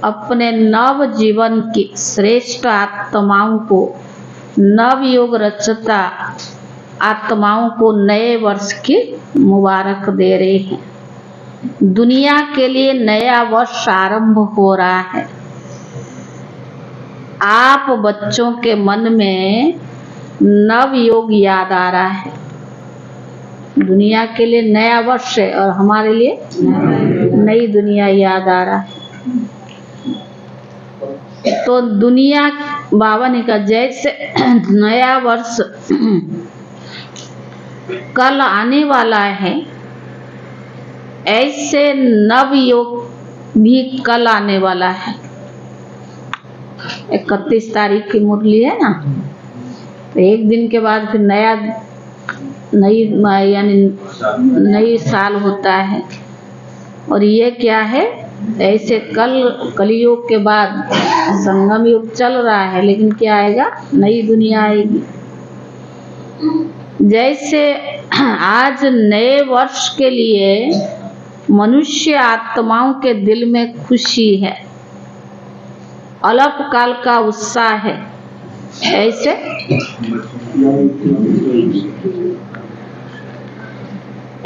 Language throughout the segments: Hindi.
अपने नव जीवन की श्रेष्ठ आत्माओं को, नव युग रचता आत्माओं को नए वर्ष की मुबारक दे रहे हैं। दुनिया के लिए नया वर्ष आरंभ हो रहा है। आप बच्चों के मन में नव युग याद आ रहा है। दुनिया के लिए नया वर्ष है और हमारे लिए नई दुनिया याद आ रहा है। तो दुनिया, बाबा ने कहा जैसे नया वर्ष कल आने वाला है, ऐसे नव युग भी कल आने वाला है। 31 तारीख की मुरली है ना, तो एक दिन के बाद फिर नई साल होता है। और ये क्या है, ऐसे कलयुग के बाद संगम युग चल रहा है, लेकिन क्या आएगा, नई दुनिया आएगी। जैसे आज नए वर्ष के लिए मनुष्य आत्माओं के दिल में खुशी है, अल्पकाल का उत्साह है,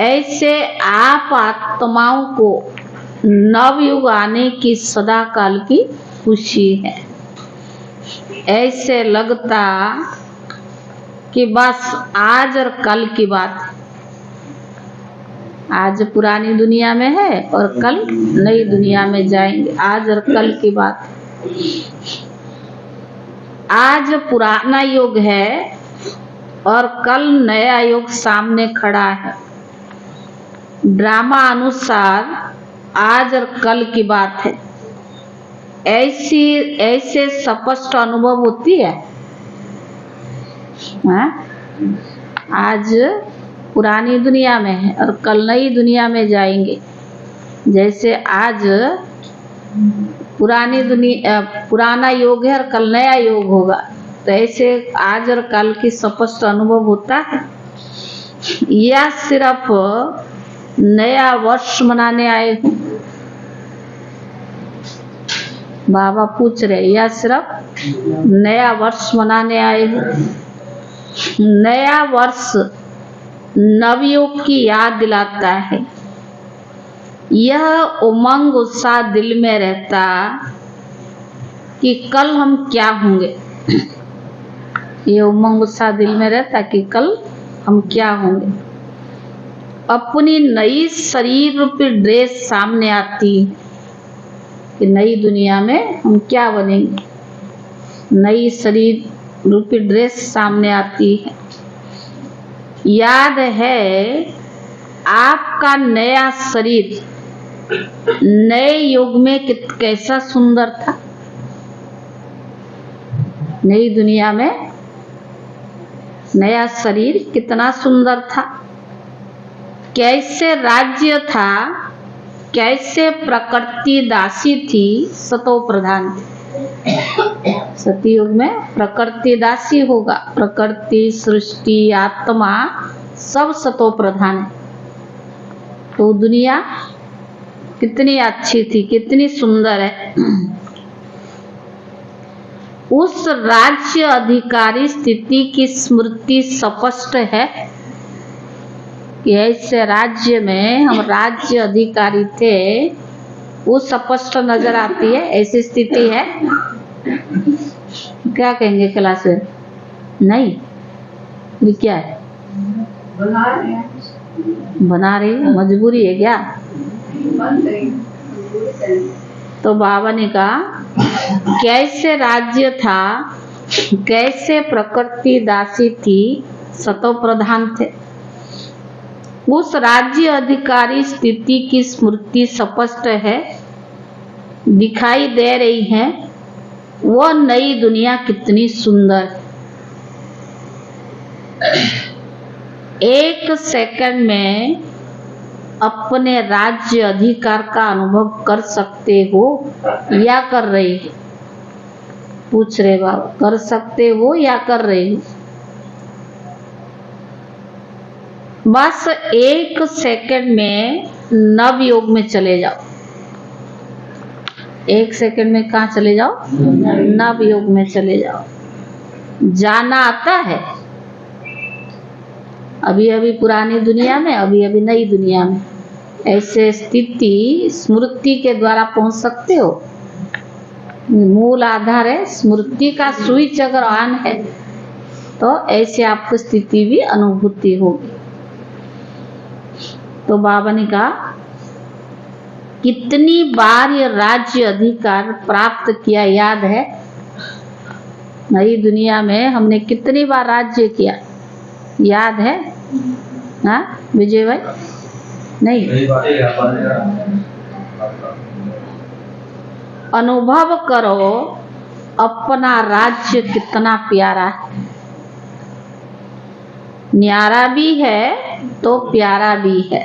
ऐसे आप आत्माओं को नवयुग आने की सदा काल की खुशी है। ऐसे लगता कि बस आज और कल की बात, आज पुरानी दुनिया में है और कल नई दुनिया में जाएंगे। आज और कल की बात। आज पुराना युग है और कल नया युग सामने खड़ा है। ड्रामा अनुसार आज और कल की बात है। ऐसे स्पष्ट अनुभव होती है। आज पुरानी दुनिया में है और कल नई दुनिया में जाएंगे। जैसे आज पुराना योग है और कल नया योग होगा, तो ऐसे आज और कल की स्पष्ट अनुभव होता है। या सिर्फ नया वर्ष मनाने आए हो? बाबा पूछ रहे, या सिर्फ नया वर्ष मनाने आए हो? नया वर्ष नवयुग की याद दिलाता है। यह उमंग उत्साह दिल में रहता कि कल हम क्या होंगे। यह उमंग उत्साह दिल में रहता कि कल हम क्या होंगे। अपनी नई शरीर रूपी ड्रेस सामने आती कि नई दुनिया में हम क्या बनेंगे। नई शरीर रूपी ड्रेस सामने आती है। याद है आपका नया शरीर नए युग में कैसा सुंदर था। नई दुनिया में नया शरीर कितना सुंदर था, कैसे राज्य था, कैसे प्रकृति दासी थी, सतो प्रधान थी। सतयुग में प्रकृति दासी होगा, प्रकृति, सृष्टि, आत्मा सब सतो प्रधान है। तो दुनिया कितनी अच्छी थी, कितनी सुंदर है। उस राज्य अधिकारी स्थिति की स्मृति स्पष्ट है कि ऐसे राज्य में हम राज्य अधिकारी थे, वो स्पष्ट नजर आती है। ऐसी स्थिति है। क्या कहेंगे क्लास में? नहीं, ये क्या है? बना रही मजबूरी है क्या? तो बाबा ने कहा कैसे राज्य था, कैसे प्रकृति दासी थी, सतो प्रधान थे। उस राज्य अधिकारी स्थिति की स्मृति स्पष्ट है, दिखाई दे रही है। वह नई दुनिया कितनी सुंदर है। एक सेकंड में अपने राज्य अधिकार का अनुभव कर सकते हो या कर रहे हो? पूछ रहे बाबा, कर सकते हो या कर रहे हो? बस एक सेकंड में नव युग में चले जाओ। 1 सेकंड में कहाँ चले जाओ? नव युग में चले जाओ। जाना आता है, अभी अभी पुरानी दुनिया में, अभी अभी नई दुनिया में। ऐसे स्थिति स्मृति के द्वारा पहुंच सकते हो। मूल आधार है स्मृति का। स्विच अगर ऑन है तो ऐसे आपको स्थिति भी अनुभूति होगी। तो बाबा ने कहा कितनी बार ये राज्य अधिकार प्राप्त किया याद है? नई दुनिया में हमने कितनी बार राज्य किया याद है? हाँ विजय भाई? नहीं। अनुभव करो अपना राज्य कितना प्यारा है। न्यारा भी है तो प्यारा भी है।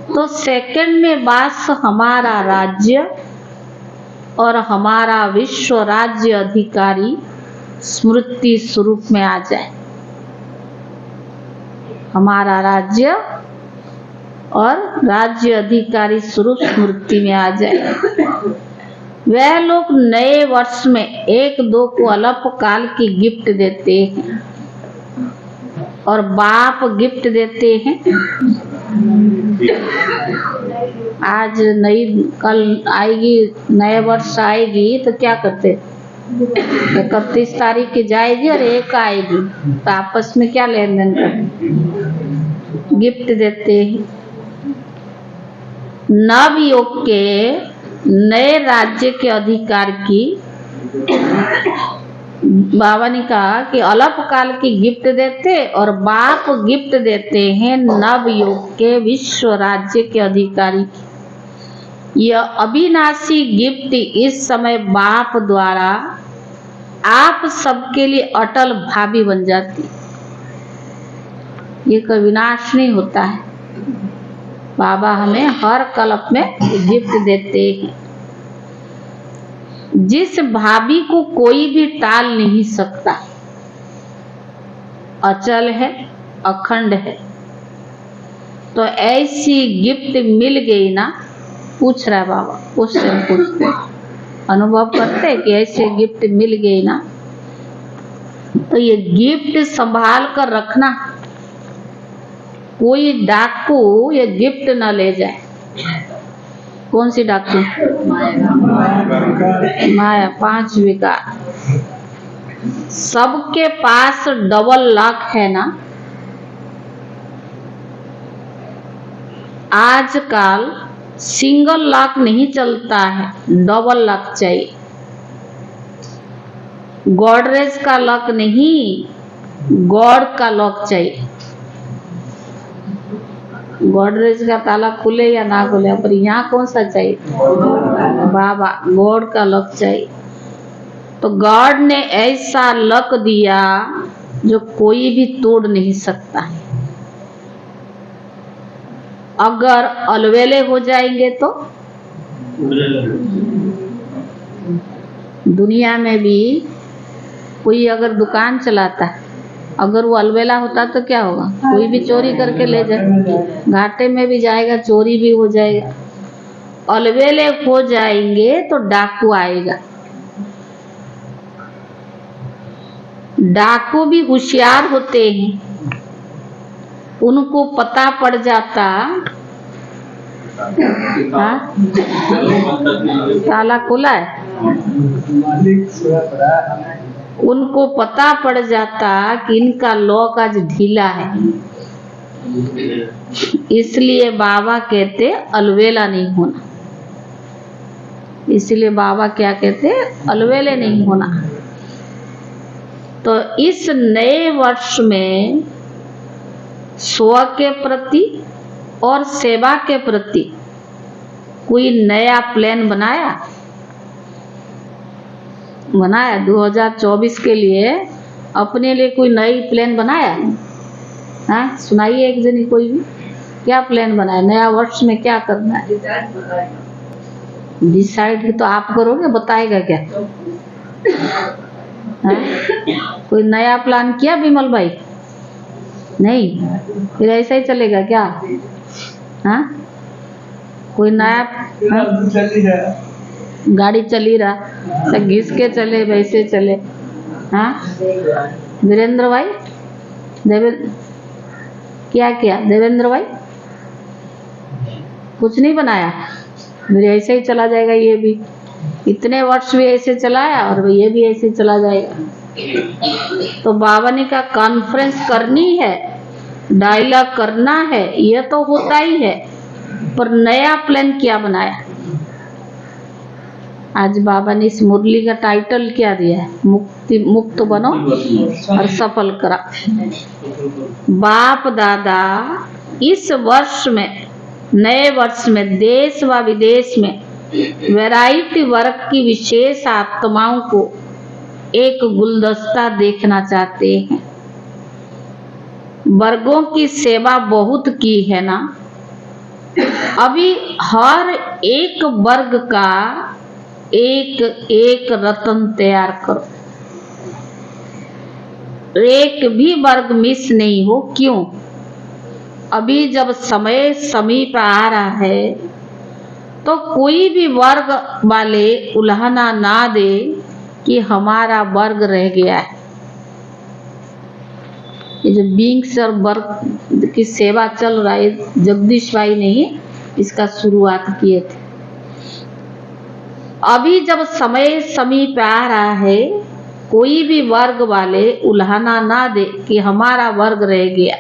तो सेकंड में बस हमारा राज्य और हमारा विश्व राज्य अधिकारी स्मृति स्वरूप में आ जाए। हमारा राज्य और राज्य अधिकारी स्वरूप स्मृति में आ जाए। वह लोग नए वर्ष में 1-2 को अल्पकाल की गिफ्ट देते हैं और बाप गिफ्ट देते हैं। आज कल आएगी, नए वर्ष आएगी तो क्या करते? 31 तारीख की जाएगी और 1 आएगी तो आपस में क्या लेन देन करते? गिफ्ट देते हैं। नव युग के नए राज्य के अधिकार की बाबा ने कहा कि अल्पकाल की गिफ्ट देते और बाप गिफ्ट देते हैं नव युग के विश्व राज्य के अधिकारी की। यह अविनाशी गिफ्ट इस समय बाप द्वारा आप सबके लिए अटल भावी बन जाती। ये कोई विनाश नहीं होता है। बाबा हमें हर कल्प में गिफ्ट देते हैं जिस भाभी को कोई भी टाल नहीं सकता। अचल है, अखंड है। तो ऐसी गिफ्ट मिल गई ना, पूछ रहा है बाबा, क्वेश्चन पूछते, अनुभव करते कि ऐसे गिफ्ट मिल गई ना, तो ये गिफ्ट संभाल कर रखना। कोई डाकू ये गिफ्ट न ले जाए। कौन सी डाकू? माया 5 विकार। सबके पास डबल लॉक है ना। आजकल सिंगल लॉक नहीं चलता है, डबल लॉक चाहिए। गॉडरेज का लॉक नहीं, गॉड का लॉक चाहिए। गॉडरेज का ताला खुले या ना खुले, पर यहाँ कौन सा चाहिए? बाबा गॉड का लॉक चाहिए। तो गॉड ने ऐसा लॉक दिया जो कोई भी तोड़ नहीं सकता है। अगर अलवेले हो जाएंगे तो दुनिया में भी कोई अगर दुकान चलाता है, अगर वो अलवेला होता तो क्या होगा? कोई भी चोरी करके ले जाए, घाटे में भी जाएगा, चोरी भी हो जाएगा। अलवेले हो जाएंगे तो डाकू आएगा। डाकू भी होशियार होते हैं, उनको पता पड़ जाता। हाँ? ताला खुला है, उनको पता पड़ जाता कि इनका लॉक आज ढीला है। इसलिए बाबा कहते अलवेला नहीं होना। इसलिए बाबा क्या कहते? अलवेले नहीं होना। तो इस नए वर्ष में स्व के प्रति और सेवा के प्रति कोई नया प्लान बनाया? 2024 के लिए अपने लिए कोई नई प्लान बनाया? हाँ सुनाइए एक जनी कोई भी, क्या प्लान बनाया? नया वर्ष में क्या करना है? डिसाइड तो आप करोगे, बताएगा क्या? हाँ? कोई नया प्लान किया विमल भाई? नहीं, फिर ऐसा ही चलेगा क्या? हाँ कोई नया? हाँ? गाड़ी चल ही रहा तो घिस के चले, वैसे चले। हाँ वीरेंद्र भाई, क्या किया देवेंद्र भाई? कुछ नहीं बनाया, मेरे ऐसे ही चला जाएगा ये भी। इतने वर्ष भी ऐसे चलाया और ये भी ऐसे चला जाएगा। तो बाबा ने कहा कॉन्फ्रेंस करनी है, डायलॉग करना है, ये तो होता ही है, पर नया प्लान क्या बनाया? आज बाबा ने इस मुरली का टाइटल क्या दिया है? मुक्त बनो और सफल करा। बाप दादा इस वर्ष में, नए वर्ष में देश व विदेश में वैरायटी वर्ग की विशेष आत्माओं को एक गुलदस्ता देखना चाहते हैं। वर्गों की सेवा बहुत की है ना, अभी हर एक वर्ग का एक एक रत्न तैयार करो, एक भी वर्ग मिस नहीं हो। क्यों? अभी जब समय समीप आ रहा है तो कोई भी वर्ग वाले उल्हाना ना दे कि हमारा वर्ग रह गया है। ये जो बींग्स और वर्ग की सेवा चल रहा है, जगदीश भाई ने इसका शुरुआत किए थे। अभी जब समय समीप आ रहा है, कोई भी वर्ग वाले उल्हाना ना दे कि हमारा वर्ग रह गया।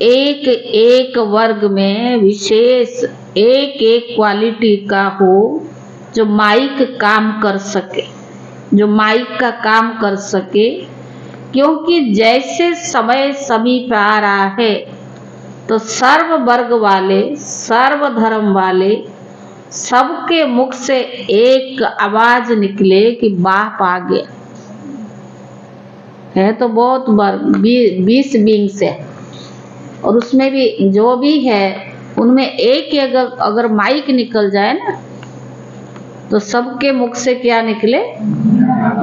एक एक वर्ग में विशेष एक एक क्वालिटी का हो जो माइक काम कर सके, जो माइक का काम कर सके। क्योंकि जैसे समय समीप आ रहा है तो सर्व वर्ग वाले, सर्व धर्म वाले, सबके मुख से एक आवाज निकले कि बाप आ गया है। तो बहुत वर्ग 20 बींग्स है, और उसमें भी जो भी है उनमें एक अगर माइक निकल जाए ना, तो सबके मुख से क्या निकले?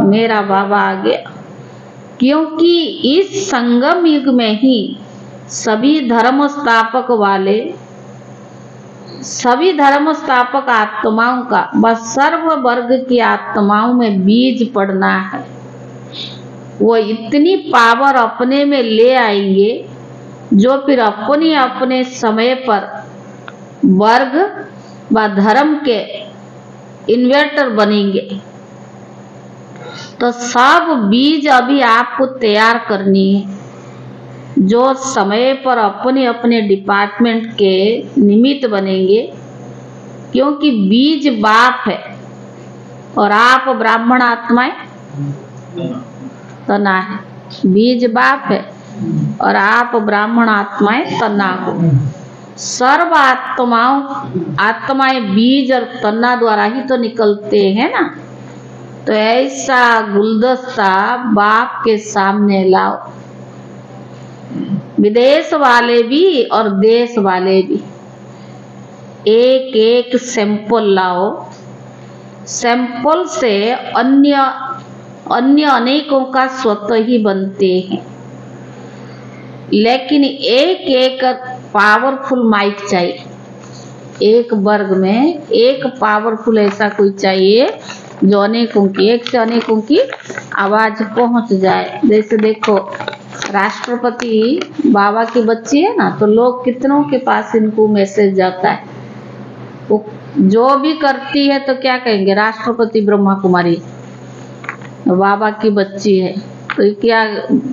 मेरा बाबा आ गया। क्योंकि इस संगम युग में ही सभी धर्म स्थापक वाले, सभी धर्म स्थापक आत्माओं का व सर्व वर्ग की आत्माओं में बीज पड़ना है। वो इतनी पावर अपने में ले आएंगे जो फिर अपने अपने समय पर वर्ग व धर्म के इन्वर्टर बनेंगे। तो सब बीज अभी आपको तैयार करनी है जो समय पर अपने अपने डिपार्टमेंट के निमित्त बनेंगे। क्योंकि बीज बाप है और आप ब्राह्मण आत्माएं तना है। बीज बाप है और आप ब्राह्मण आत्माएं तना हो। सर्व आत्माएं बीज और तना द्वारा ही तो निकलते हैं ना। तो ऐसा गुलदस्ता बाप के सामने लाओ, विदेश वाले भी और देश वाले भी। एक एक सैंपल लाओ, सैंपल से अन्य अनेकों का स्वतः ही बनते हैं। लेकिन एक एक पावरफुल माइक चाहिए। एक वर्ग में एक पावरफुल ऐसा कोई चाहिए जो अनेकों की, एक से अनेकों की आवाज पहुंच जाए। जैसे देखो राष्ट्रपति बाबा की बच्ची है ना, तो लोग कितनों के पास इनको मैसेज जाता है। वो जो भी करती है तो क्या कहेंगे? राष्ट्रपति ब्रह्मा कुमारी बाबा की बच्ची है। तो क्या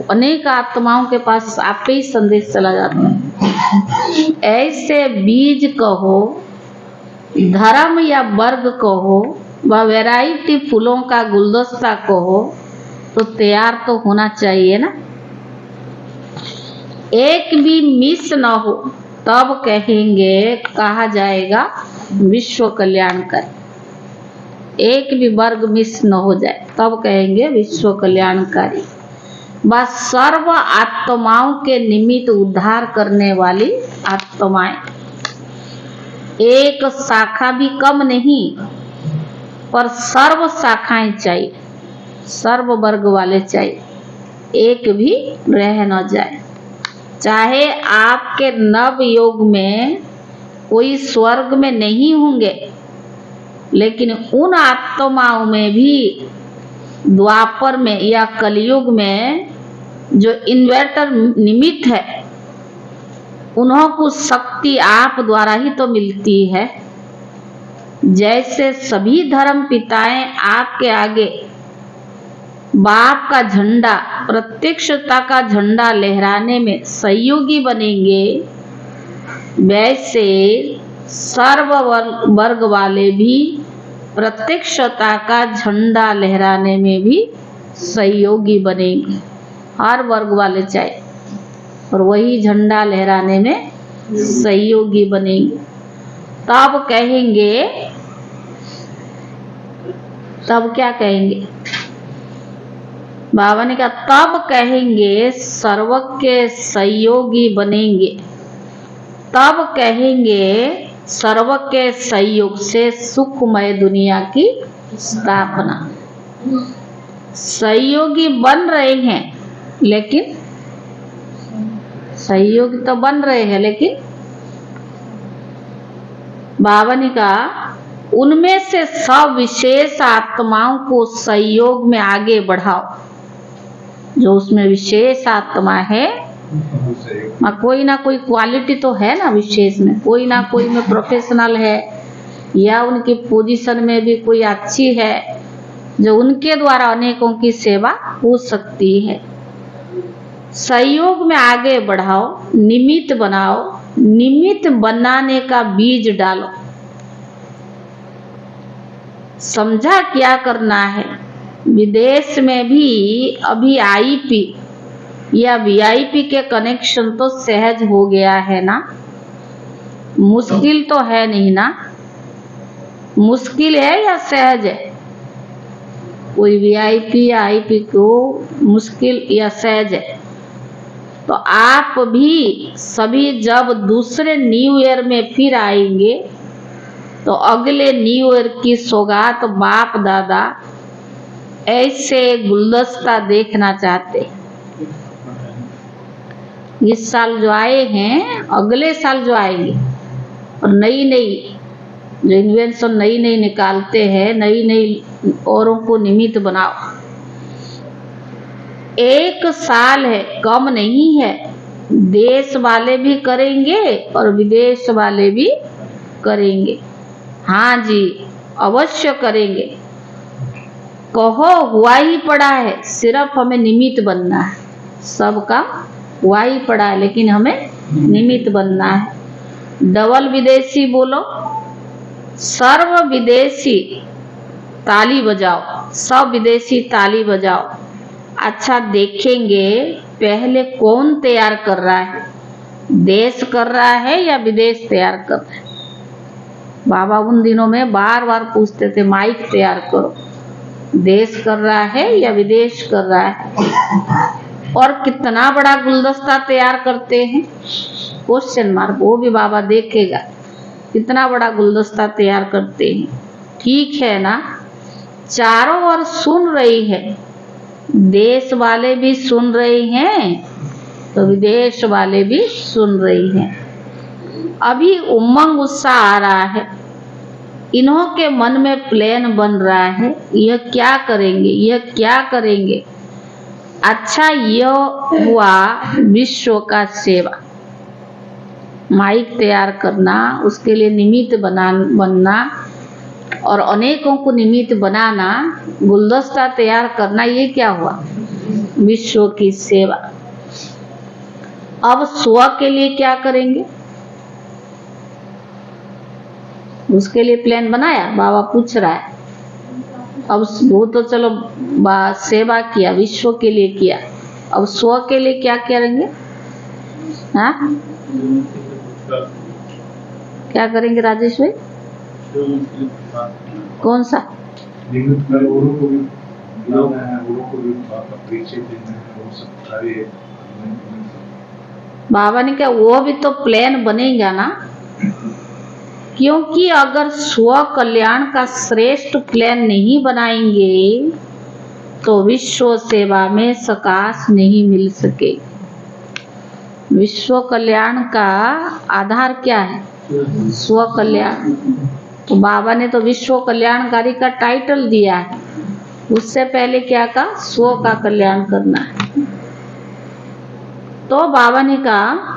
अनेक आत्माओं के पास आप ही संदेश चला जाता है। ऐसे बीज कहो, धर्म या वर्ग कहो, व वैरायटी फूलों का गुलदस्ता कहो, तो तैयार तो होना चाहिए ना। एक भी मिस न हो तब कहेंगे, कहा जाएगा विश्व कल्याणकारी। एक भी वर्ग मिस न हो जाए तब कहेंगे विश्व कल्याणकारी। बस सर्व आत्माओं के निमित्त उद्धार करने वाली आत्माएं। एक शाखा भी कम नहीं, पर सर्व शाखाएं चाहिए, सर्व वर्ग वाले चाहिए, एक भी रह न जाए। चाहे आपके नव योग में कोई स्वर्ग में नहीं होंगे, लेकिन उन आत्माओं में भी द्वापर में या कलयुग में जो इन्वर्टर निमित्त है, उन्हों को शक्ति आप द्वारा ही तो मिलती है। जैसे सभी धर्म पिताएं आपके आगे बाप का झंडा, प्रत्यक्षता का झंडा लहराने में सहयोगी बनेंगे, वैसे सर्व वर्ग वाले भी प्रत्यक्षता का झंडा लहराने में भी सहयोगी बनेंगे। हर वर्ग वाले चाहे, और वही झंडा लहराने में सहयोगी बनेंगे। तब कहेंगे, तब क्या कहेंगे? बाबा ने कहा तब कहेंगे सर्व के सहयोगी बनेंगे। तब कहेंगे सर्व के सहयोग से सुखमय दुनिया की स्थापना। सहयोगी बन रहे हैं, लेकिन सहयोगी तो बन रहे हैं, लेकिन बाबा ने कहा उनमें से सब विशेष आत्माओं को सहयोग में आगे बढ़ाओ। जो उसमें विशेष आत्मा है, कोई ना कोई क्वालिटी तो है ना विशेष में, कोई ना कोई में प्रोफेशनल है, या उनकी पोजीशन में भी कोई अच्छी है, जो उनके द्वारा अनेकों की सेवा हो सकती है। सहयोग में आगे बढ़ाओ, निमित्त बनाओ, निमित्त बनाने का बीज डालो। समझा क्या करना है? विदेश में भी अभी आईपी या वीआईपी के कनेक्शन तो सहज हो गया है ना, मुश्किल तो है नहीं ना? मुश्किल है या सहज है? कोई वीआईपी या आईपी को मुश्किल या सहज है? तो आप भी सभी जब दूसरे न्यू ईयर में फिर आएंगे, तो अगले न्यू ईयर की सौगात बाप दादा ऐसे गुलदस्ता देखना चाहते हैं। इस साल जो आए हैं, अगले साल जो आएंगे, और नई नई जो इन्वेंशन नई नई निकालते हैं, नई नई औरों को निमित्त बनाओ। एक साल है, कम नहीं है। देश वाले भी करेंगे और विदेश वाले भी करेंगे। हाँ जी, अवश्य करेंगे। कहो हुआ ही पड़ा है, सिर्फ हमें निमित्त बनना है। सबका हुआ ही पड़ा है, लेकिन हमें निमित्त बनना है। डबल विदेशी बोलो, सर्व विदेशी ताली बजाओ, सब विदेशी ताली बजाओ। अच्छा देखेंगे पहले कौन तैयार कर रहा है, देश कर रहा है या विदेश तैयार कर रहा है। बाबा उन दिनों में बार बार पूछते थे, माइक तैयार करो, देश कर रहा है या विदेश कर रहा है। और कितना बड़ा गुलदस्ता तैयार करते हैं, क्वेश्चन मार्क। वो भी बाबा देखेगा कितना बड़ा गुलदस्ता तैयार करते हैं। ठीक है ना? चारों ओर सुन रही है, देश वाले भी सुन रहे हैं, तो विदेश वाले भी सुन रही हैं। अभी उमंग उत्साह आ रहा है, इन्हों के मन में प्लान बन रहा है, यह क्या करेंगे, यह क्या करेंगे। अच्छा, यह हुआ विश्व का सेवा। माइक तैयार करना, उसके लिए निमित्त बनना और अनेकों को निमित्त बनाना, गुलदस्ता तैयार करना, ये क्या हुआ? विश्व की सेवा। अब स्व के लिए क्या करेंगे, उसके लिए प्लान बनाया? बाबा पूछ रहा है। अब वो तो चलो सेवा किया, विश्व के लिए किया, अब स्व के लिए क्या करेंगे? हाँ, क्या करेंगे राजेश भाई? कौन सा? बाबा ने कहा वो भी तो प्लान बनेगा ना, क्योंकि अगर स्व कल्याण का श्रेष्ठ प्लान नहीं बनाएंगे तो विश्व सेवा में सकाश नहीं मिल सके। विश्व कल्याण का आधार क्या है? स्व कल्याण। तो बाबा ने तो विश्व कल्याणकारी का टाइटल दिया है, उससे पहले क्या कहा? स्व का कल्याण करना है। तो बाबा ने कहा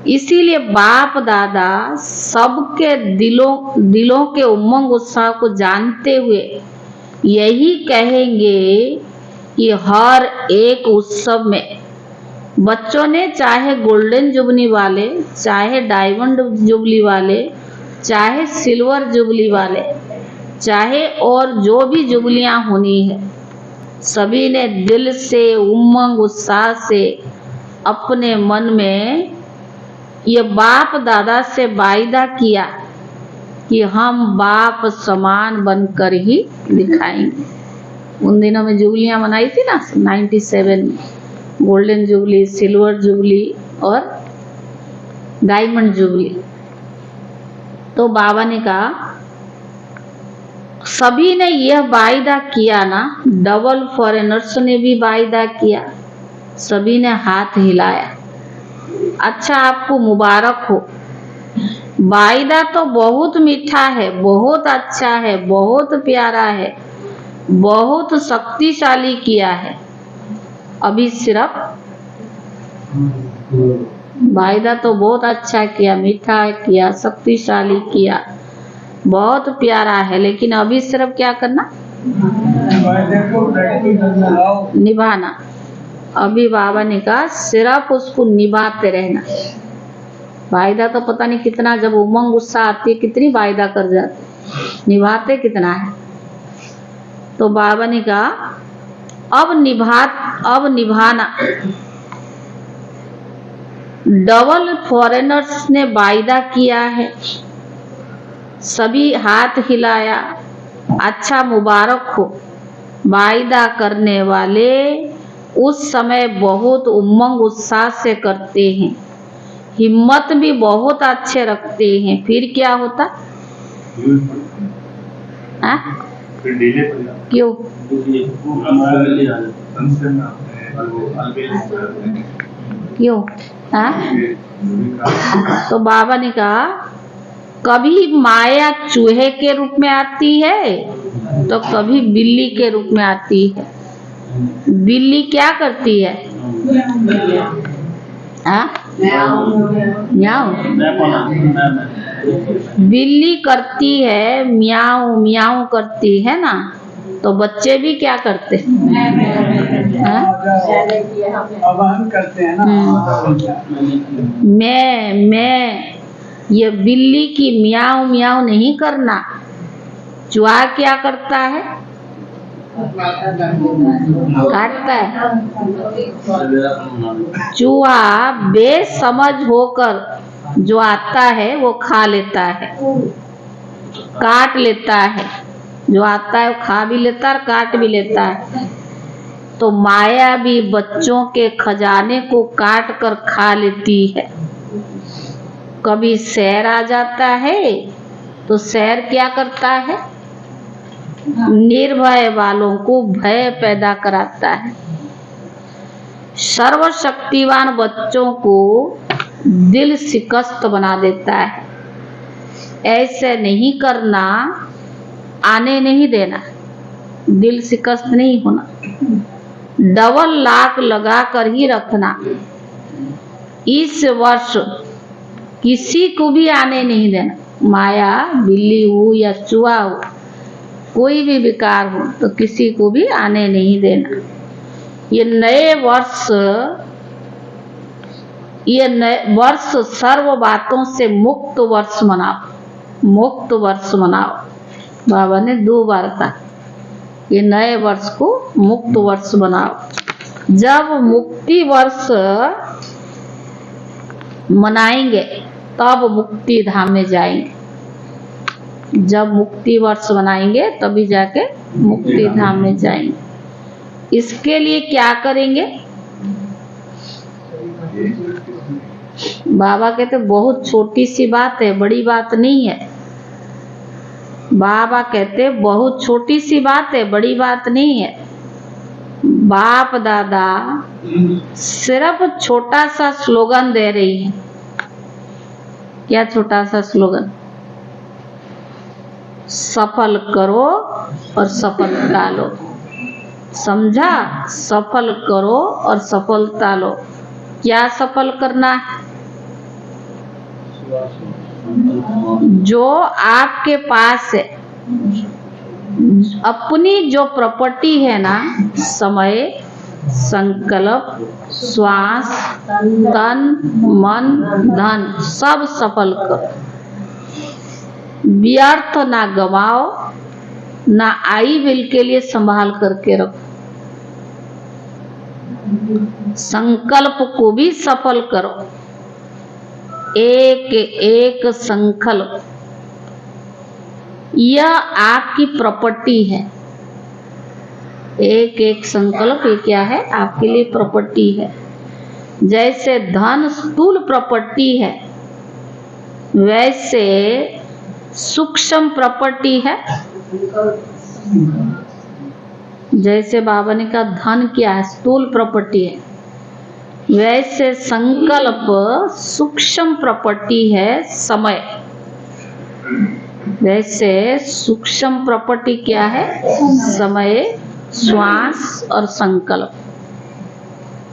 इसीलिए बाप दादा सबके दिलों के उमंग उत्साह को जानते हुए यही कहेंगे कि हर एक उत्सव में बच्चों ने, चाहे गोल्डन जुबली वाले, चाहे डायमंड जुबली वाले, चाहे सिल्वर जुबली वाले, चाहे और जो भी जुबलियां होनी है, सभी ने दिल से उमंग उत्साह से अपने मन में ये बाप दादा से वायदा किया कि हम बाप समान बनकर ही दिखाएंगे। उन दिनों में जुबलियां मनाई थी ना 97 में, गोल्डन जुबली, सिल्वर जुबली और डायमंड जुबली। तो बाबा ने कहा सभी ने यह वायदा किया ना, डबल फॉरेनर्स ने भी वायदा किया, सभी ने हाथ हिलाया। अच्छा, आपको मुबारक हो, वायदा तो बहुत मीठा है, बहुत अच्छा है, बहुत प्यारा है, बहुत शक्तिशाली किया है। अभी सिर्फ वायदा तो बहुत अच्छा किया, मीठा किया, शक्तिशाली किया, बहुत प्यारा है, लेकिन अभी सिर्फ क्या करना? निभाना। अभी बाबा ने कहा सिर्फ उसको निभाते रहना। वायदा तो पता नहीं कितना, जब उमंग गुस्सा आती है कितनी वायदा कर जाते, निभाते कितना है। तो बाबा ने कहा अब निभाना। डबल फॉरेनर्स ने वायदा किया है, सभी हाथ हिलाया। अच्छा, मुबारक हो, वायदा करने वाले उस समय बहुत उमंग उत्साह से करते हैं, हिम्मत भी बहुत अच्छे रखते हैं, फिर क्या होता? क्यों? क्यों? तो बाबा ने कहा कभी माया चूहे के रूप में आती है तो कभी बिल्ली के रूप में आती है। बिल्ली क्या करती है? म्याऊ। बिल्ली करती है म्याऊ म्याऊ करती है ना, तो बच्चे भी क्या करते हैं? करते हैं ना। मैं ये बिल्ली की म्याऊ म्याऊ नहीं करना। चूहा क्या करता है? काटता है। चूहा बेसमझ होकर जो आता है वो खा लेता है, काट लेता है। जो आता है वो खा भी लेता है और काट भी लेता है। तो माया भी बच्चों के खजाने को काट कर खा लेती है। कभी शहर आ जाता है तो शहर क्या करता है? निर्भय वालों को भय पैदा कराता है। सर्वशक्तिवान बच्चों को दिल शिकस्त बना देता है। ऐसे नहीं करना, आने नहीं देना, दिल शिकस्त नहीं होना, डबल लाक लगा कर ही रखना। इस वर्ष किसी को भी आने नहीं देना। माया, बिल्ली हो या चूहा हो, कोई भी विकार हो, तो किसी को भी आने नहीं देना। ये नए वर्ष सर्व बातों से मुक्त वर्ष मनाओ, मुक्त वर्ष मनाओ। बाबा ने 2 बार कहा ये नए वर्ष को मुक्त वर्ष बनाओ। जब मुक्ति वर्ष मनाएंगे तब मुक्ति धाम में जाएंगे। जब मुक्ति वर्ष मनाएंगे तभी जाके मुक्ति धाम में जाएंगे। इसके लिए क्या करेंगे? बाबा कहते बहुत छोटी सी बात है, बड़ी बात नहीं है। बाबा कहते बहुत छोटी सी बात है, बड़ी बात नहीं है। बाप दादा सिर्फ छोटा सा स्लोगन दे रही है। क्या छोटा सा स्लोगन? सफल करो और सफलता लो। समझा? सफल करो और सफलता लो। क्या सफल करना है? जो आपके पास है, अपनी जो प्रॉपर्टी है ना, समय, संकल्प, श्वास, तन, मन, धन, सब सफल करो। व्यर्थ ना गवाओ, ना आई विल के लिए संभाल करके रखो। संकल्प को भी सफल करो। एक एक संकल्प, यह आपकी प्रॉपर्टी है। एक एक संकल्प ये क्या है? आपके लिए प्रॉपर्टी है। जैसे धन स्थूल प्रॉपर्टी है, वैसे सूक्ष्म प्रॉपर्टी है। जैसे बाबा ने कहा धन क्या है? स्थूल प्रॉपर्टी है। वैसे संकल्प सूक्ष्म प्रॉपर्टी है, समय। वैसे सूक्ष्म प्रॉपर्टी क्या है? समय, श्वास और संकल्प।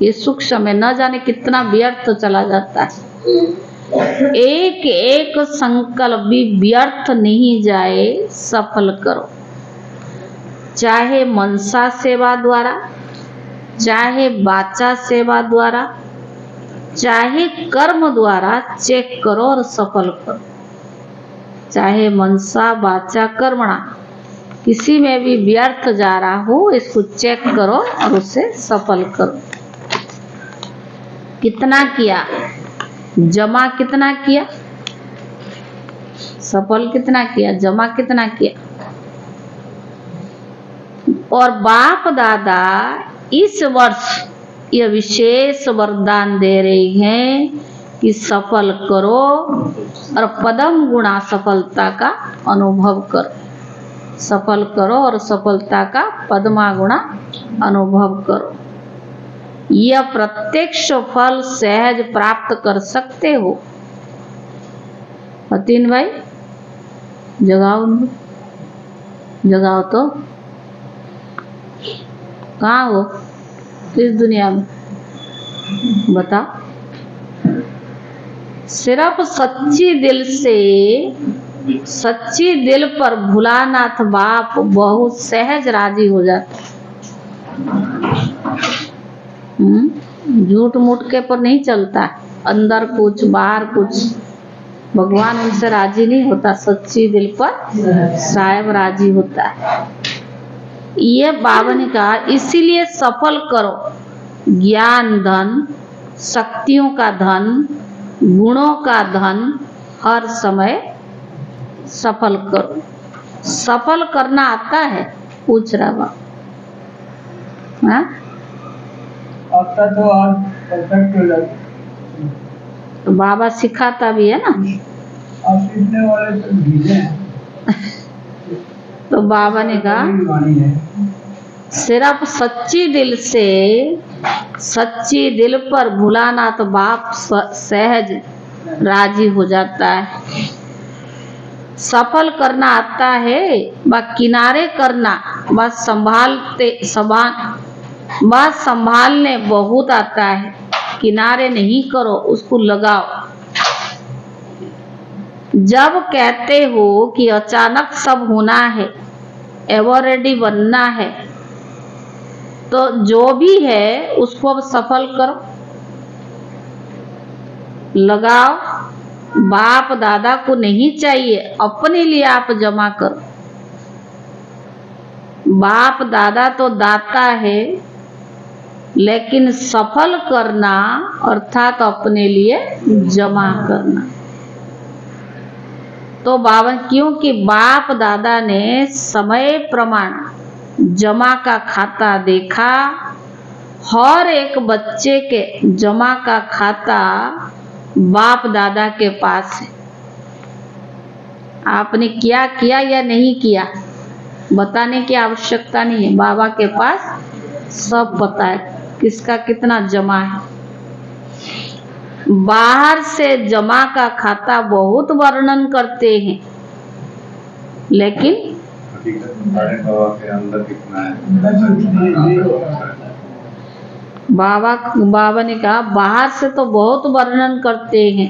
ये सूक्ष्म है, न जाने कितना व्यर्थ चला जाता है। एक एक संकल्प भी व्यर्थ नहीं जाए, सफल करो। चाहे मनसा सेवा द्वारा, चाहे वाचा सेवा द्वारा, चाहे कर्म द्वारा, चेक करो और सफल करो। चाहे मनसा वाचा कर्मणा, किसी में भी व्यर्थ जा रहा हो, इसको चेक करो और उसे सफल करो। कितना किया? जमा कितना किया? सफल कितना किया? जमा कितना किया? और बाप दादा इस वर्ष यह विशेष वरदान दे रहे हैं कि सफल करो और पदम गुणा सफलता का अनुभव करो। सफल करो और सफलता का पद्मा गुणा अनुभव करो। यह प्रत्यक्ष फल सहज प्राप्त कर सकते हो। अतीन भाई जगाओ, जगाओ तो। कहाँ हो इस दुनिया में? बता। सिर्फ सच्ची दिल से, सच्ची दिल पर भोलानाथ बाप बहुत सहज राजी हो जाते। झूठ मूठ के पर नहीं चलता, अंदर कुछ बाहर कुछ। भगवान उनसे राजी नहीं होता, सच्ची दिल पर साहेब राजी होता है। ये बाबा ने कहा इसीलिए सफल करो। ज्ञान धन, शक्तियों का धन, गुणों का धन हर समय सफल करो। सफल करना आता है? पूछ रहा बाबा। हाँ? आता तो आज परफेक्ट हो जाता। तो बाबा सिखाता भी है ना। आप सीखने वाले तो भीजे हैं। तो बाबा ने कहा सिर्फ सच्ची दिल से, सच्ची दिल पर भोलानाथ बाप सहज राजी हो जाता है। सफल करना आता है, बस किनारे करना, बस बस संभालने बहुत आता है। किनारे नहीं करो, उसको लगाओ। जब कहते हो कि अचानक सब होना है, एवर रेडी बनना है, तो जो भी है उसको अब सफल करो, लगाओ। बाप दादा को नहीं चाहिए, अपने लिए आप जमा करो। बाप दादा तो दाता है, लेकिन सफल करना अर्थात अपने लिए जमा करना। तो बाबा, क्योंकि बाप दादा ने समय प्रमाण जमा का खाता देखा। हर एक बच्चे के जमा का खाता बाप दादा के पास है। आपने क्या किया या नहीं किया बताने की आवश्यकता नहीं है। बाबा के पास सब पता है किसका कितना जमा है। बाहर से जमा का खाता बहुत वर्णन करते हैं, लेकिन हकीकत में सारे बाबा के अंदर कितना है। बाबा ने कहा बाहर से तो बहुत वर्णन करते हैं,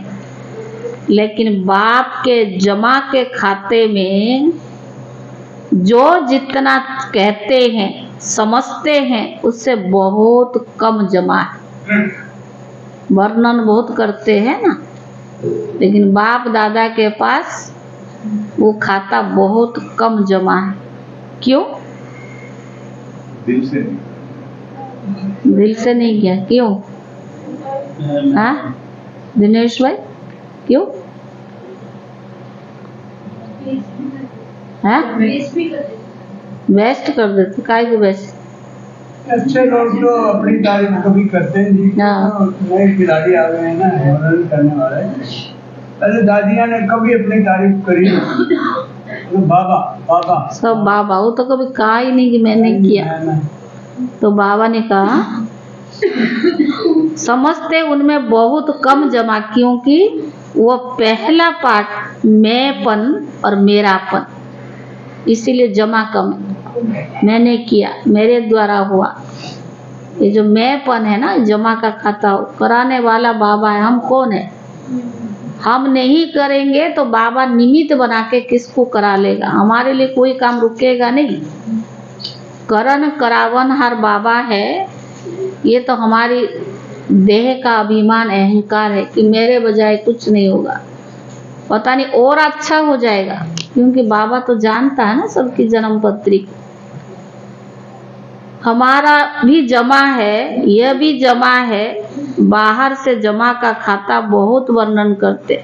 लेकिन बाप के जमा के खाते में जो जितना कहते हैं समझते हैं उससे बहुत कम जमा है। वर्णन बहुत करते हैं ना, लेकिन बाप दादा के पास वो खाता बहुत कम जमा है। क्यों? दिल से नहीं किया। क्यों? हाँ दिनेश भाई, क्यों? हाँ वेस्ट कर देते। काय को वेस्ट? अच्छे लोग तो अपनी तारीफ कभी करते नहीं। नए खिलाड़ी आ गए हैं ना, हेमरन करने वाले। पहले दादियाँ ने कभी अपनी तारीफ करी तो बाबा बाबा सब बाबा, वो तो कभी कहा ही नहीं कि मैंने किया। तो बाबा ने कहा समझते उनमें बहुत कम जमा, क्योंकि वो पहला पार्ट मैंपन और मेरापन, इसीलिए जमा कम। मैंने किया, मेरे द्वारा हुआ। ये जो मैंपन है ना, जमा का खाता कराने वाला बाबा है। हम कौन है? हम नहीं करेंगे तो बाबा निमित्त बना के किसको करा लेगा? हमारे लिए कोई काम रुकेगा नहीं। करण करावन हर बाबा है। ये तो हमारी देह का अभिमान अहंकार है कि मेरे बजाय कुछ नहीं होगा, पता नहीं और अच्छा हो जाएगा, क्योंकि बाबा तो जानता है ना सबकी जन्म पत्री। हमारा भी जमा है, यह भी जमा है। बाहर से जमा का खाता बहुत वर्णन करते,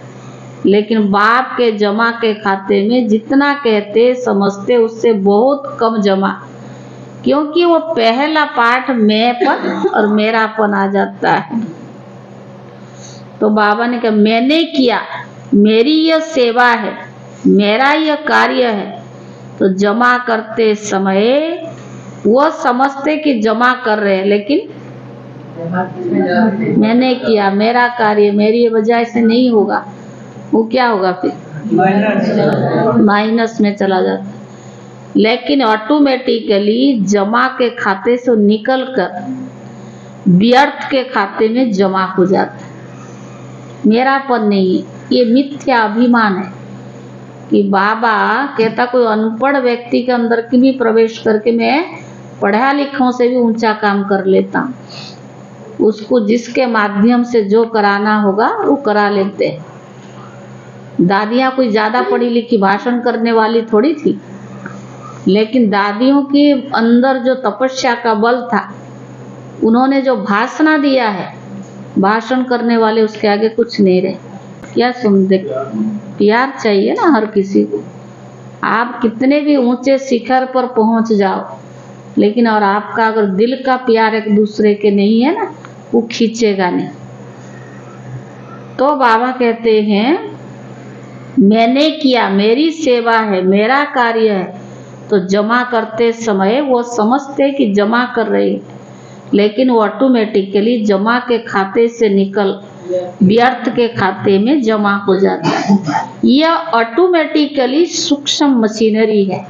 लेकिन बाप के जमा के खाते में जितना कहते समझते उससे बहुत कम जमा, क्योंकि वो पहला पार्ट मैंपन और मेरापन आ जाता है। तो बाबा ने कहा मैंने किया, मेरी यह सेवा है, मेरा यह कार्य है। तो जमा करते समय वो समझते कि जमा कर रहे हैं, लेकिन मैंने किया, मेरा कार्य, मेरी वजह से नहीं होगा। वो क्या होगा? फिर माइनस में चला जाता। लेकिन ऑटोमेटिकली जमा के खाते से निकल कर व्यर्थ के खाते में जमा हो जाता है। मेरापन नहीं है, ये मिथ्या अभिमान है कि बाबा कहता कोई अनपढ़ व्यक्ति के अंदर की भी प्रवेश करके मैं पढ़ा लिखों से भी ऊंचा काम कर लेता हूँ। उसको जिसके माध्यम से जो कराना होगा वो करा लेते हैं। दादियाँ कोई ज्यादा पढ़ी लिखी भाषण करने वाली थोड़ी थी, लेकिन दादियों के अंदर जो तपस्या का बल था, उन्होंने जो भाषण दिया है, भाषण करने वाले उसके आगे कुछ नहीं रहे। क्या सुनते? प्यार चाहिए ना हर किसी को। आप कितने भी ऊंचे शिखर पर पहुंच जाओ, लेकिन और आपका अगर दिल का प्यार एक दूसरे के नहीं है ना, वो खींचेगा नहीं। तो बाबा कहते हैं मैंने किया, मेरी सेवा है, मेरा कार्य है। तो जमा करते समय वो समझते कि जमा कर रहे हैं, लेकिन वो ऑटोमेटिकली जमा के खाते से निकल व्यर्थ के खाते में जमा हो जाता है। यह ऑटोमेटिकली सूक्ष्म मशीनरी है।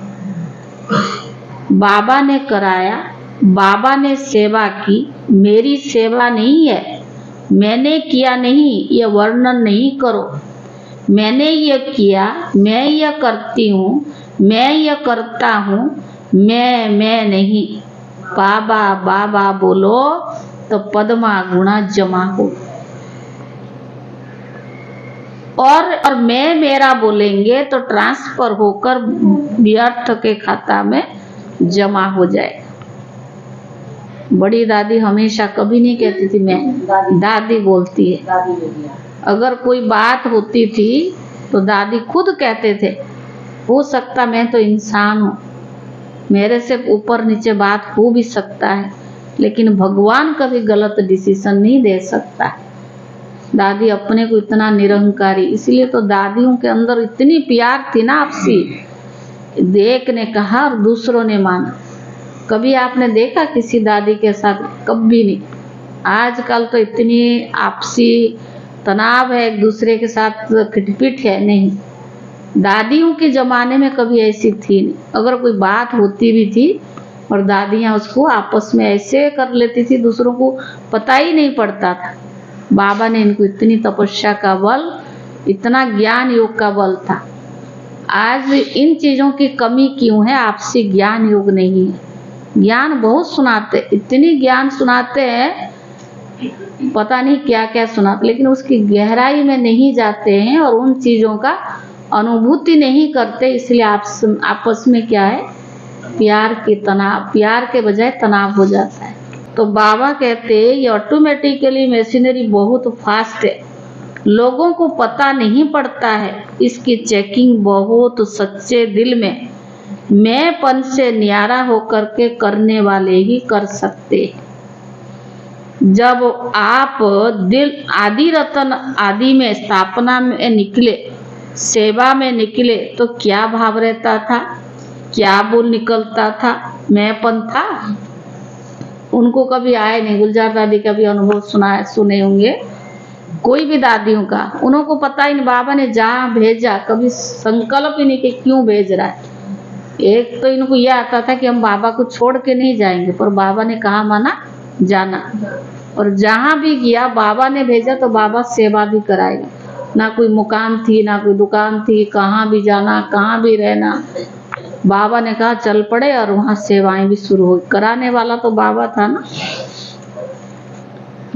बाबा ने कराया, बाबा ने सेवा की, मेरी सेवा नहीं है। मैंने किया नहीं, यह वर्णन नहीं करो। मैंने ये किया, मैं यह करती हूँ, मैं यह करता हूँ, मैं नहीं। बाबा बाबा बोलो तो पद्मा गुणा जमा हो, और मैं मेरा बोलेंगे तो ट्रांसफर होकर व्यर्थ के खाता में जमा हो जाए। बड़ी दादी हमेशा कभी नहीं कहती थी मैं, दादी बोलती है। अगर कोई बात होती थी तो दादी खुद कहते थे, हो सकता मैं तो इंसान हूँ, मेरे से ऊपर नीचे बात हो भी सकता है, लेकिन भगवान कभी गलत डिसीजन नहीं दे सकता। दादी अपने को इतना निरंकारी, इसलिए तो दादियों के अंदर इतनी प्यार थी ना आपसी। एक ने कहा और दूसरों ने माना। कभी आपने देखा किसी दादी के साथ? कभी नहीं। आजकल तो इतनी आपसी तनाव है, एक दूसरे के साथ खिटपिट है नहीं। दादियों के जमाने में कभी ऐसी थी नहीं। अगर कोई बात होती भी थी और दादियाँ उसको आपस में ऐसे कर लेती थी, दूसरों को पता ही नहीं पड़ता था। बाबा ने इनको इतनी तपस्या का बल, इतना ज्ञान योग का बल था। आज इन चीज़ों की कमी क्यों है? आपसी ज्ञान योग नहीं है। ज्ञान बहुत सुनाते, इतनी ज्ञान सुनाते हैं, पता नहीं क्या क्या सुनाते, लेकिन उसकी गहराई में नहीं जाते हैं और उन चीज़ों का अनुभूति नहीं करते। इसलिए आपस में क्या है, प्यार की तनाव, प्यार के बजाय तनाव हो जाता है। तो बाबा कहते हैं ये ऑटोमेटिकली मशीनरी बहुत फास्ट है, लोगों को पता नहीं पड़ता है। इसकी चेकिंग बहुत सच्चे दिल में मैंपन से न्यारा होकर के करने वाले ही कर सकते हैं। जब आप दिल आदि रतन आदि में स्थापना में निकले, सेवा में निकले, तो क्या भाव रहता था, क्या बोल निकलता था? मैंपन था। उनको कभी आए नहीं। गुलजार दादी का भी अनुभव सुने होंगे, कोई भी दादियों का, उनको पता ही नहीं बाबा ने जहाँ भेजा, कभी संकल्प ही नहीं कि क्यों भेज रहा है। एक तो इनको यह आता था कि हम बाबा को छोड़ के नहीं जाएंगे, पर बाबा ने कहा माना जाना, और जहाँ भी गया बाबा ने भेजा तो बाबा सेवा भी कराएगा। ना कोई मुकाम थी, ना कोई दुकान थी, कहाँ भी जाना, कहाँ भी रहना, बाबा ने कहा चल पड़े, और वहाँ सेवाएं भी शुरू हुई। कराने वाला तो बाबा था ना।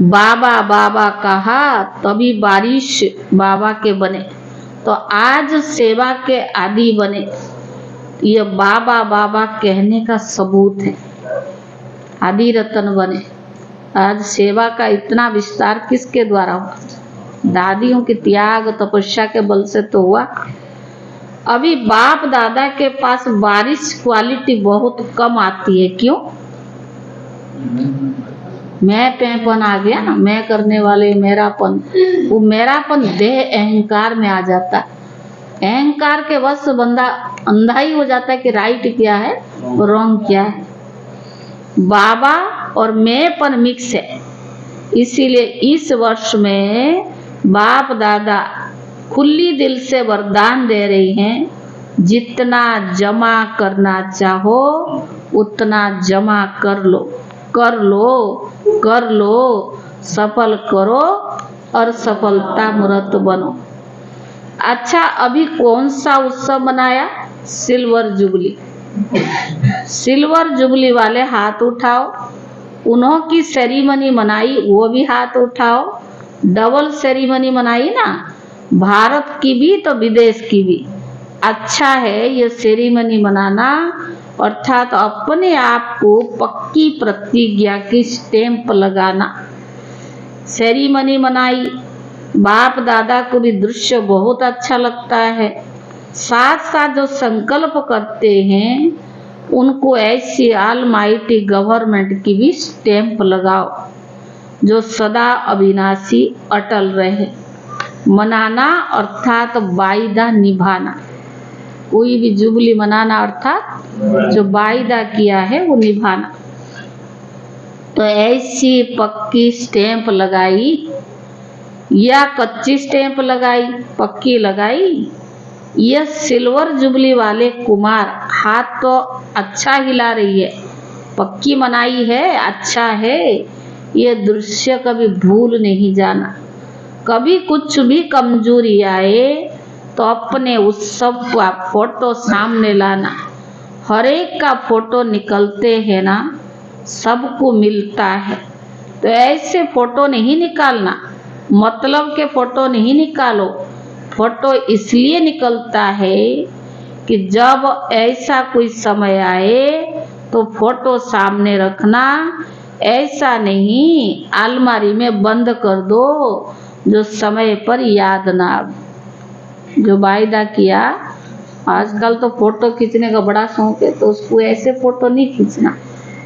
बाबा बाबा कहा तभी बारिश बाबा के बने, तो आज सेवा के आदि बने। ये बाबा बाबा कहने का सबूत है। आदि रतन बने। आज सेवा का इतना विस्तार किसके द्वारा हुआ? दादियों के त्याग तपस्या के बल से तो हुआ। अभी बाप दादा के पास बारिश क्वालिटी बहुत कम आती है। क्यों? मैं पेपन आ गया ना, मैं करने वाले मेरापन। वो मेरापन देह अहंकार में आ जाता है। अहंकार के वश बंदा अंधा ही हो जाता है कि राइट क्या है और रॉन्ग क्या है। बाबा और मैंपन मिक्स है। इसीलिए इस वर्ष में बाप दादा खुली दिल से वरदान दे रही हैं, जितना जमा करना चाहो उतना जमा कर लो, कर लो, कर लो, सफल करो और सफलता मूर्त बनो। अच्छा, अभी कौन सा उत्सव मनाया? Silver jubilee. सिल्वर जुबली वाले हाथ उठाओ। उन्हों की सेरीमनी मनाई, वो भी हाथ उठाओ। डबल सेरीमनी मनाई ना, भारत की भी तो विदेश की भी। अच्छा है ये सेरीमनी मनाना, अर्थात अपने आप को पक्की प्रतिज्ञा की स्टैंप लगाना। सेरीमनी मनाई, बाप दादा को भी दृश्य बहुत अच्छा लगता है। साथ साथ जो संकल्प करते हैं उनको ऐसी ऑलमाइटी गवर्नमेंट की भी स्टैंप लगाओ जो सदा अविनाशी अटल रहे। मनाना अर्थात वायदा निभाना। कोई भी जुबली मनाना अर्थात जो वायदा किया है वो निभाना। तो ऐसी पक्की स्टैंप लगाई या कच्ची स्टैंप लगाई, पक्की लगाई। यह सिल्वर जुबली वाले कुमार हाथ तो अच्छा हिला रही है, पक्की मनाई है, अच्छा है। ये दृश्य कभी भूल नहीं जाना। कभी कुछ भी कमजोरी आए तो अपने उत्सव का फोटो सामने लाना। हर एक का फोटो निकलते हैं ना, सबको मिलता है। तो ऐसे फोटो नहीं निकालना, मतलब के फोटो नहीं निकालो। फोटो इसलिए निकलता है कि जब ऐसा कोई समय आए तो फोटो सामने रखना। ऐसा नहीं अलमारी में बंद कर दो जो समय पर याद ना आए। जो वायदा किया, आजकल तो फोटो खींचने का बड़ा शौक है, तो उसको ऐसे फोटो नहीं खींचना।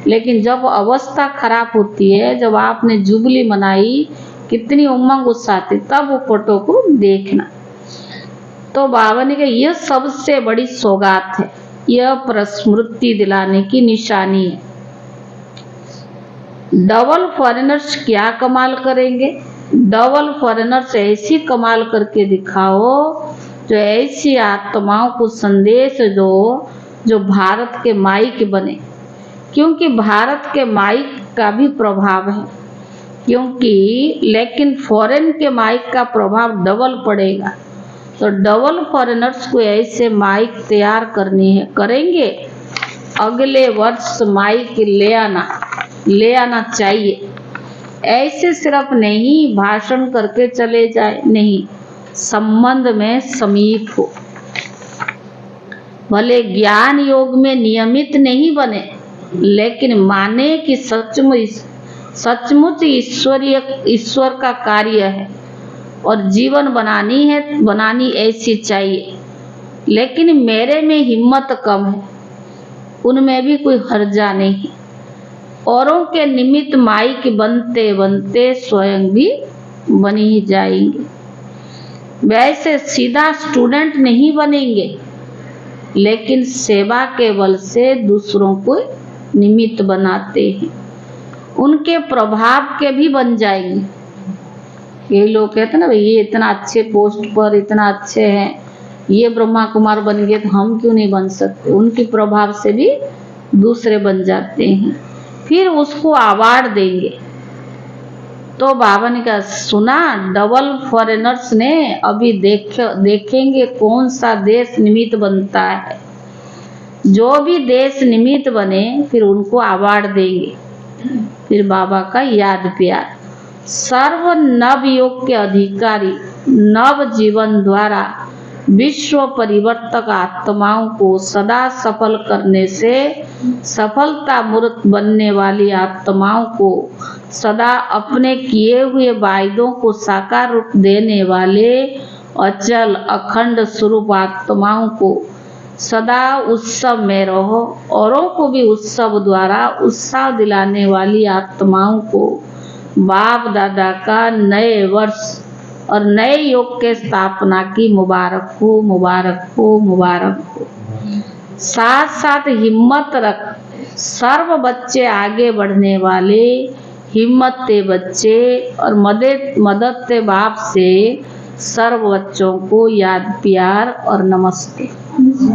लेकिन जब अवस्था खराब होती है, जब आपने जुबली मनाई, कितनी उमंग उत्साह थी, तब वो फोटो को देखना। तो बाबा ने कहा यह सबसे बड़ी सौगात है, यह प्रस्मृति दिलाने की निशानी है। डबल फॉरेनर्स क्या कमाल करेंगे? डबल फॉरेनर्स ऐसी कमाल करके दिखाओ जो ऐसी आत्माओं को संदेश दो जो भारत के माइक बने, क्योंकि भारत के माइक का भी प्रभाव है, लेकिन फॉरेन के माइक का प्रभाव डबल पड़ेगा। तो डबल फॉरेनर्स को ऐसे माइक तैयार करनी है, करेंगे। अगले वर्ष माइक ले आना चाहिए। ऐसे सिर्फ नहीं भाषण करके चले जाए, नहीं, संबंध में समीप हो। भले ज्ञान योग में नियमित नहीं बने, लेकिन माने कि सचमुच ईश्वर का कार्य है और जीवन बनानी ऐसी चाहिए। लेकिन मेरे में हिम्मत कम है, उनमें भी कोई हर्जा नहीं। औरों के निमित्त माइक बनते बनते स्वयं भी बन ही जाएंगे। वैसे सीधा स्टूडेंट नहीं बनेंगे, लेकिन सेवा के बल से दूसरों को निमित्त बनाते हैं, उनके प्रभाव के भी बन जाएंगे। ये लोग कहते हैं ना, भाई ये इतना अच्छे पोस्ट पर, इतना अच्छे हैं, ये ब्रह्मा कुमार बन गए तो हम क्यों नहीं बन सकते। उनके प्रभाव से भी दूसरे बन जाते हैं, फिर उसको अवार्ड देंगे। तो बाबा ने कहा, सुना, डबल फॉरेनर्स ने अभी देखेंगे कौन सा देश निमित्त बनता है। जो भी देश निमित्त बने फिर उनको अवार्ड देंगे। फिर बाबा का याद प्यार, सर्व नव योग के अधिकारी नव जीवन द्वारा विश्व परिवर्तक आत्माओं को सदा सफल करने से सफलता मूर्त बनने वाली आत्माओं को सदा अपने किए हुए वायदों को साकार रूप देने वाले अचल अखंड स्वरूप आत्माओं को सदा उत्सव में रहो। औरों को भी उत्सव द्वारा उत्साह दिलाने वाली आत्माओं को बाप दादा का नए वर्ष और नए योग के स्थापना की मुबारक हो, मुबारक हो, मुबारक हो। साथ साथ हिम्मत रख, सर्व बच्चे आगे बढ़ने वाले हिम्मत ते बच्चे और मदद ते बाप से सर्व बच्चों को याद प्यार और नमस्ते।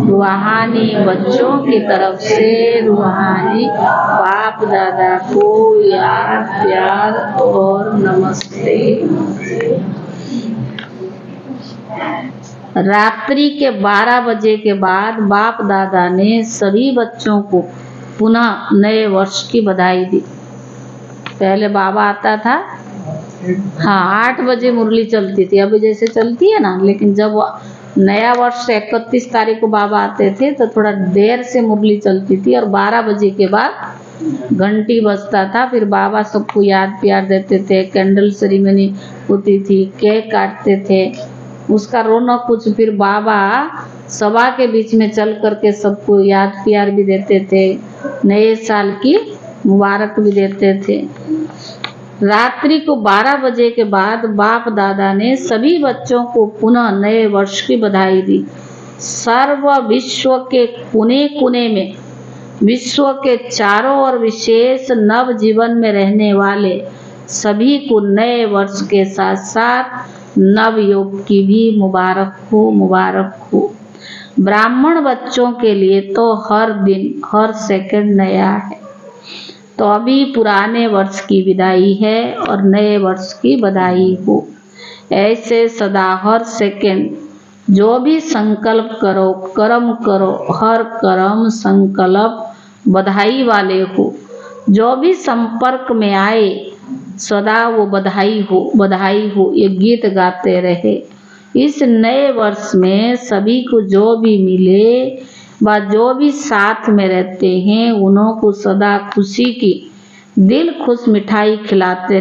रूहानी बच्चों की तरफ से रूहानी बाप दादा को याद प्यार और नमस्ते। रात्रि के 12 बजे के बाद बाप दादा ने सभी बच्चों को पुनः नए वर्ष की बधाई दी। पहले बाबा आता था, हाँ 8 बजे मुरली चलती थी, अभी जैसे चलती है ना, लेकिन जब नया वर्ष 31 तारीख को बाबा आते थे तो थोड़ा देर से मुरली चलती थी और 12 बजे के बाद घंटी बजता था। फिर बाबा सबको याद प्यार देते थे, कैंडल सेरेमनी होती थी, केक काटते थे, उसका रौनक कुछ। फिर बाबा सभा के बीच में चल करके सबको याद प्यार भी देते थे, नए साल की मुबारक भी देते थे। रात्रि को 12 बजे के बाद बाप दादा ने सभी बच्चों को पुनः नए वर्ष की बधाई दी। सर्व विश्व के कोने कोने में, विश्व के चारों ओर विशेष नव जीवन में रहने वाले सभी को नए वर्ष के साथ साथ नव योग की भी मुबारक हो, मुबारक हो। ब्राह्मण बच्चों के लिए तो हर दिन हर सेकंड नया है। तो अभी पुराने वर्ष की विदाई है और नए वर्ष की बधाई हो। ऐसे सदा हर सेकंड जो भी संकल्प करो, कर्म करो, हर कर्म संकल्प बधाई वाले हो। जो भी संपर्क में आए सदा वो बधाई हो, बधाई हो, ये गीत गाते रहे। इस नए वर्ष में सभी को जो भी मिले व जो भी साथ में रहते हैं उन्हों को सदा खुशी की दिल खुश मिठाई खिलाते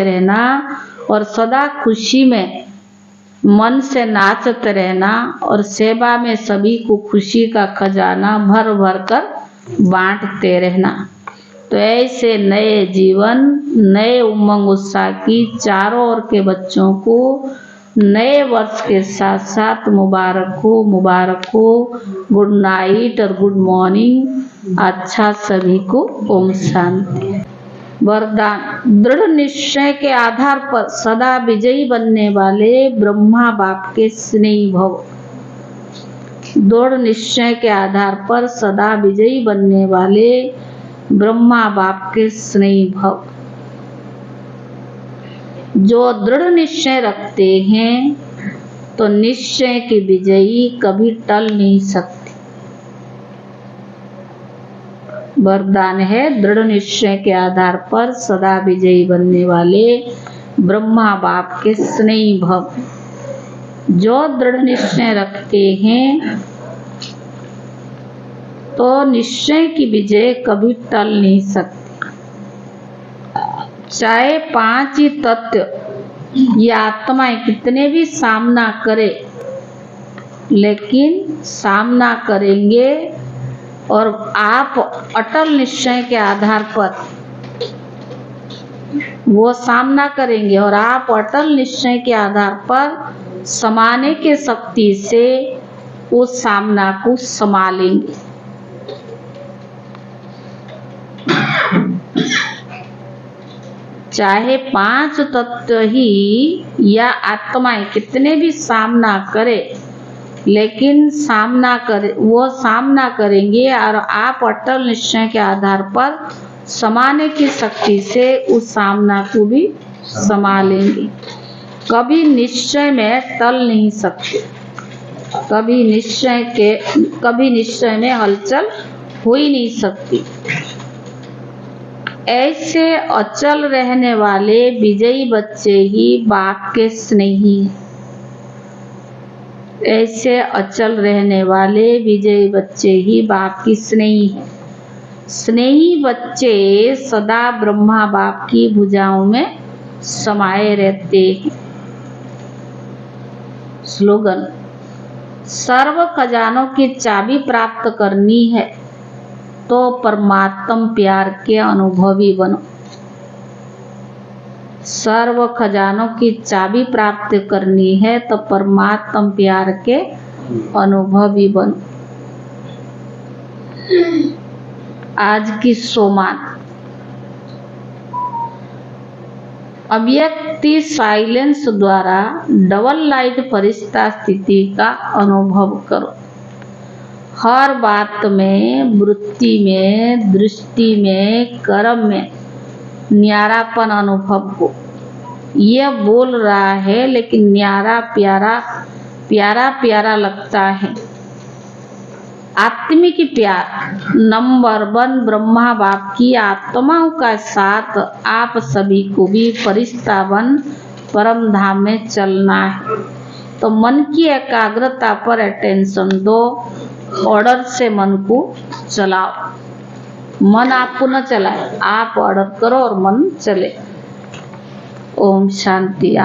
रहना और सदा खुशी में मन से नाचते रहना और सेवा में सभी को खुशी का खजाना भर भर कर बांटते रहना। तो ऐसे नए जीवन, नए उमंग उत्साह की चारों ओर के बच्चों को नए वर्ष के साथ साथ मुबारक हो, मुबारक हो। गुड नाइट और गुड मॉर्निंग। अच्छा सभी को ओम शांति। वरदान, दृढ़ निश्चय के आधार पर सदा विजयी बनने वाले ब्रह्मा बाप के स्नेही भव। दृढ़ निश्चय के आधार पर सदा विजयी बनने वाले ब्रह्मा बाप के स्नेही भव। जो दृढ़ निश्चय रखते हैं तो निश्चय की विजयी कभी टल नहीं सकती। वरदान है, दृढ़ निश्चय के आधार पर सदा विजयी बनने वाले ब्रह्मा बाप के स्नेही भव। जो दृढ़ निश्चय रखते हैं तो निश्चय की विजय कभी टल नहीं सकती। चाहे पांच ही तत्व या आत्माएं कितने भी सामना करे, लेकिन सामना करेंगे और आप अटल निश्चय के आधार पर वो सामना करेंगे और आप अटल निश्चय के आधार पर समाने के शक्ति से उस सामना को संभालेंगे। चाहे पांच तत्व ही या आत्माएं कितने भी सामना करे, लेकिन वो सामना करेंगे और आप अटल निश्चय के आधार पर समाने की शक्ति से उस सामना को भी संभालेंगे। कभी निश्चय में टल नहीं सकते, कभी निश्चय में हलचल हो ही नहीं सकती। ऐसे अचल रहने वाले विजयी बच्चे ही बाप के स्नेही हैं। ऐसे अचल रहने वाले विजयी बच्चे ही बाप की स्नेही हैं। स्नेही बच्चे सदा ब्रह्मा बाप की भुजाओं में समाये रहते हैं। स्लोगन, सर्व खजानों की चाबी प्राप्त करनी है तो परमात्म प्यार के अनुभवी बनो। सर्व खजानों की चाबी प्राप्त करनी है तो परमात्म प्यार के अनुभवी बनो। आज की सोमात, अव्यक्ति साइलेंस द्वारा डबल लाइट फरिश्ता स्थिति का अनुभव करो। हर बात में, वृत्ति में, दृष्टि में, कर्म में न्यारापन अनुभव हो। यह बोल रहा है लेकिन न्यारा प्यारा लगता है। आत्मिक प्यार नंबर 1 ब्रह्मा बाप की आत्माओं का साथ आप सभी को भी फरिश्ता बन परम धाम में चलना है। तो मन की एकाग्रता पर अटेंशन दो, ऑर्डर से मन को चलाओ। मन आपको न चलाए, आप ऑर्डर करो और मन चले। ओम शांति।